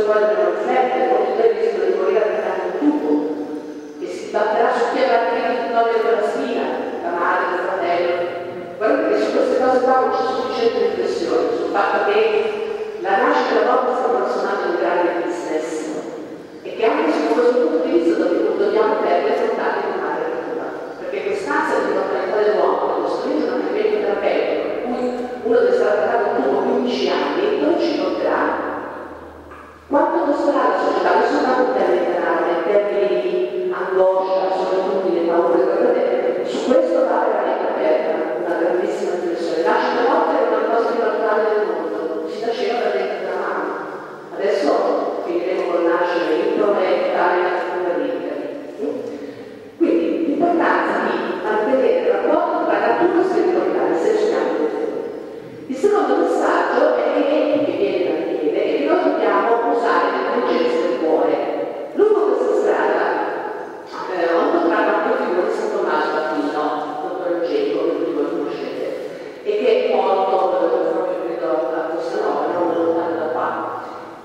poi dobbiamo riflettere, molti di noi rischiano di morire attaccato un tubo e si batterà su chi avrà il togliere quella spina, la madre, il fratello. Guardate che su queste cose qua non c'è sufficiente riflessione sul fatto che la nascita e la morte sta personaggio di un grande business e che anche su questo punto di vista dobbiamo perdere contatti con madre e natura, perché quest'ansia di mortalità dell'uomo, dello strumento di trattamento terapeutico, per cui uno deve stare attaccato un tubo 15 anni, dove ci porterà? Quanto costerà la società? Non soltanto in termini di denaro, ma in termini di angoscia, solitudine, paura, guardate, su questo vale veramente una grandissima riflessione. Nascita e morte è una cosa di naturale del mondo, si nasceva da dentro della mamma. Adesso finiremo con nascere intrometta nella figura libera. Quindi l'importanza di mantenere il rapporto tra natura e spiritualità, se ci siamo. Il secondo messaggio è che viene da chiedere è che noi dobbiamo usare l'intelligenza del cuore. Lungo questa strada ho incontrato anche il figlio di San Tommaso d'Aquino, dottore Eugenico, che tutti voi conoscete, e che è morto proprio credo a Costanova, non lontano da qua,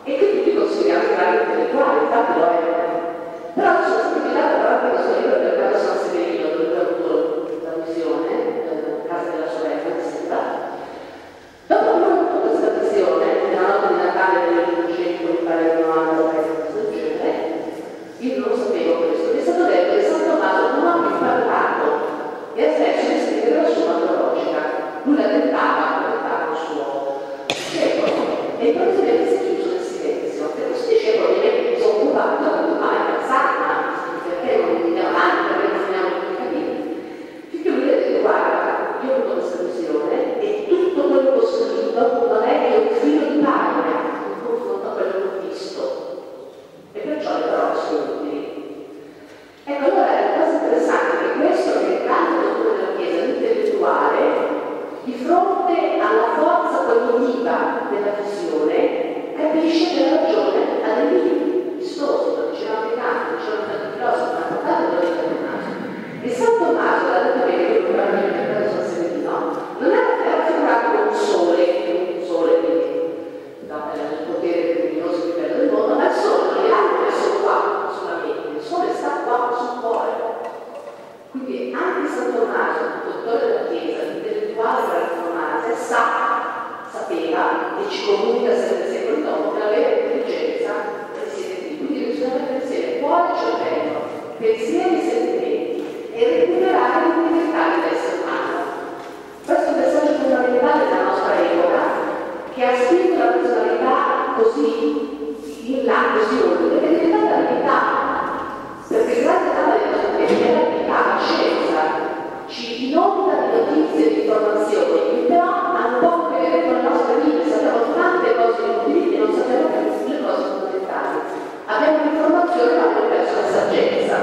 e che tutti consideriamo un grande intellettuale, infatti lo è. Però sono stata invitata a parlare di questo libro del caso San Severino, dove ho avuto la visione, casa della sorella, mi sembra. Dopo aver avuto questa visione, nella notte di Natale del 1900, mi pare che non hanno questo del genere, io non sapevo questo, mi è stato detto che San Tommaso non ha più parlato e ha smesso di scrivere la sua teologica. Lui la tentava suo discepolo e improvvisamente si è chiuso nel silenzio. E questo discepolo mi sono occupato, ho detto, ma è cazzata, perché non andiamo avanti, perché non finiamo tutti i capitoli. Finché lui ha detto, guarda, io ho avuto questa visione e tutto quello che ho scritto non è che un filo di pagina in confronto a quello che ho visto. E perciò le parole sono utili. Ecco, allora è una cosa interessante che questo è il grande dottore della Chiesa, l'intellettuale, di fronte alla forza cognitiva della visione, capisce che la ragione ha dei limiti vistosi, lo dicevamo i tanti, dicevano tanti filosofi, ma portate lo dice Tommaso. E San Tommaso, l'ha detto bene, che lui parla di San Severino, non era raffigurato come un sole, quindi no, è il potere luminoso più bello del mondo, ma il sole non è altro che sono qua sulla mente, il sole sta qua sul cuore. Quindi anche San Tommaso, il dottore della Chiesa, l'intellettuale per la sapeva e ci comunica 7 secoli dopo che la vera intelligenza risiede qui. Quindi bisogna mettere insieme cuore e cervello, pensieri e sentimenti e recuperare l'identità dell'essere umano. Questo è un messaggio fondamentale della nostra epoca che ha spinto la personalità così in là, così oltre, perché è diventata la verità. Perché grazie alla verità, la scienza ci inonda di notizie e di informazioni che però hanno poco a che vedere con la nostra vita. Sappiamo tante cose inutili e non sappiamo più le cose fondamentali. Abbiamo l'informazione ma abbiamo perso la saggezza.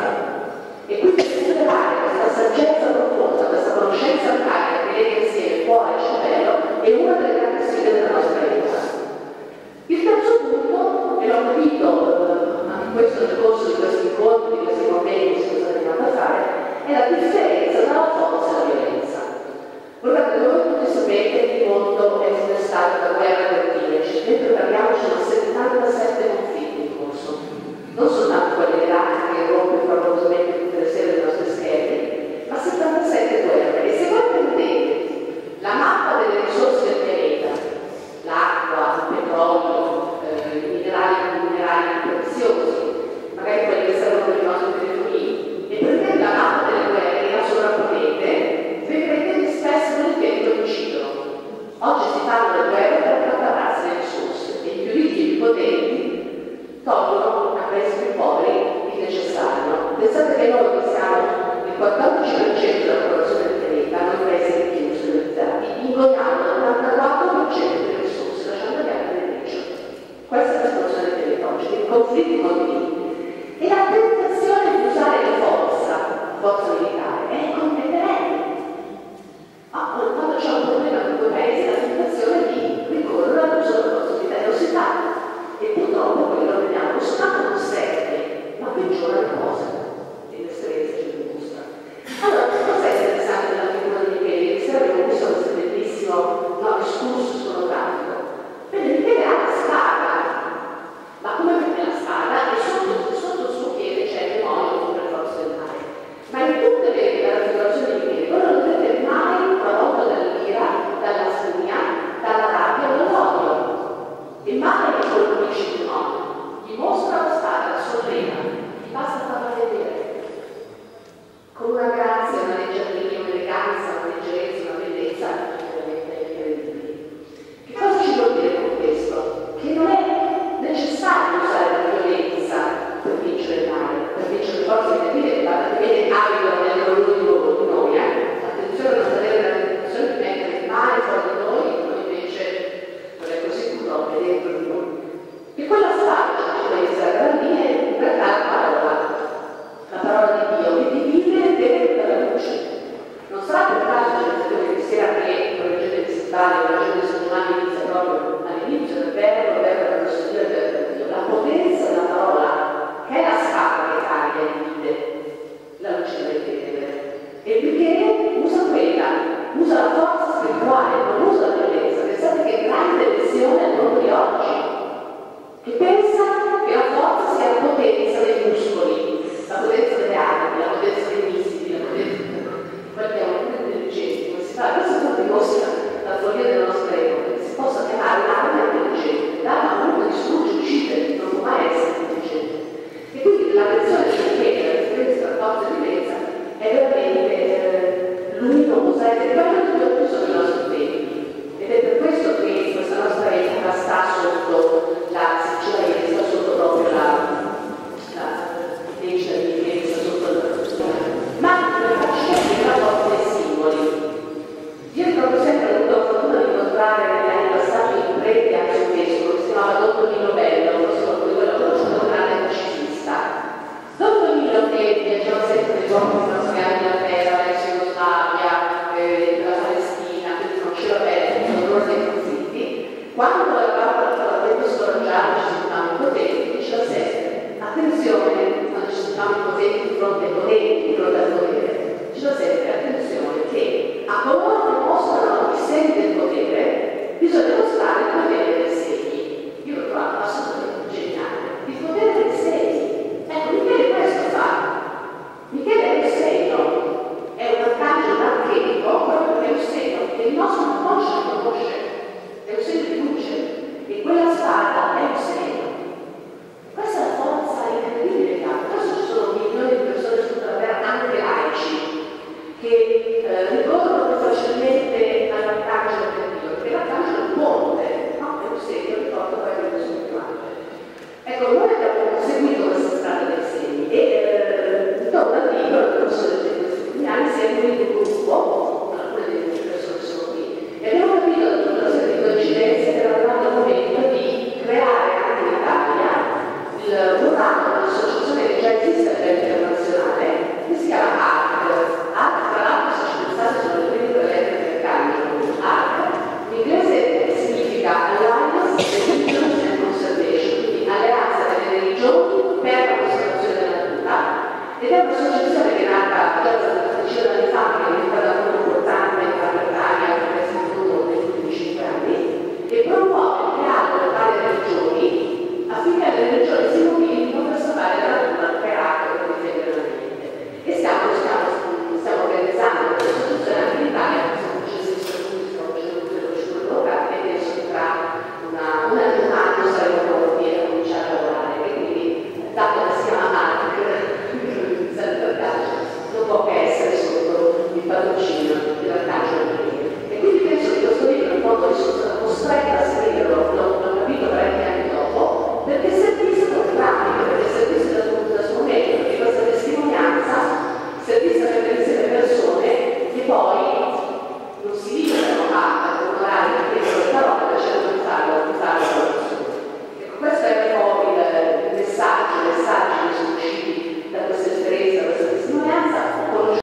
E quindi recuperare questa saggezza profonda, questa conoscenza pratica che lega insieme cuore e cervello è una delle grandi sfide della nostra epoca. Il terzo punto, e l'ho capito anche questo nel corso di questi incontri, di questi convegni che sono stati andati a fare, è la differenza tra la forza e la violenza. Guardate, voi tutti sapete che il mondo è funestato da guerre continue, mentre parliamo ci sono 77 conflitti in corso, non soltanto quelli dell'Africa che rompe favolosamente tutte le sere dei nostri schermi, ma 77 guerre. E se voi prendete la mappa delle risorse del pianeta, l'acqua, il petrolio, i minerali preziosi, magari quelli che servono per i nostri telefoni, e prendete la mappa delle guerre che la sovrapponete, vedrete che spesso e volentieri coincidono. Oggi si fanno le guerre per accaparrarsi le risorse e i più ricchi e i più potenti tolgono a paesi più poveri il necessario. Pensate che noi che siamo il 14% della popolazione del pianeta, noi paesi ricchi e industrializzati, ingoiamo l'84% delle risorse, lasciando gli altri nel riccio. Questa è la situazione del pianeta oggi, dei conflitti continui. E la tentazione di usare la forza militare, è perenne. Ma quando c'è un problema con quei paesi, la tentazione è di ricorrere all'uso della forza militare non si fa. E purtroppo quello lo vediamo non soltanto non serve, ma peggiora le cose. E l'esperienza ci dimostra. Allora, cosa è interessante nella figura di Michele? Ieri sera abbiamo visto questo bellissimo excursus conografico. Vede, Michele ha la spada, ma come Don Tonino Bello, forse qualcuno di voi lo conosce, un grande pacifista. Don Tonino che viaggiava sempre nei luoghi transfugati della terra, l'ex Jugoslavia, la Palestina, quindi non c'era bene, il dolore dei conflitti, quando eravamo tempo scoraggiato ci sentivamo impotenti, diceva sempre, attenzione, quando ci sentivamo impotenti di fronte ai potenti, di fronte al potere, diceva sempre, attenzione, che a coloro che mostrano i segni del potere bisogna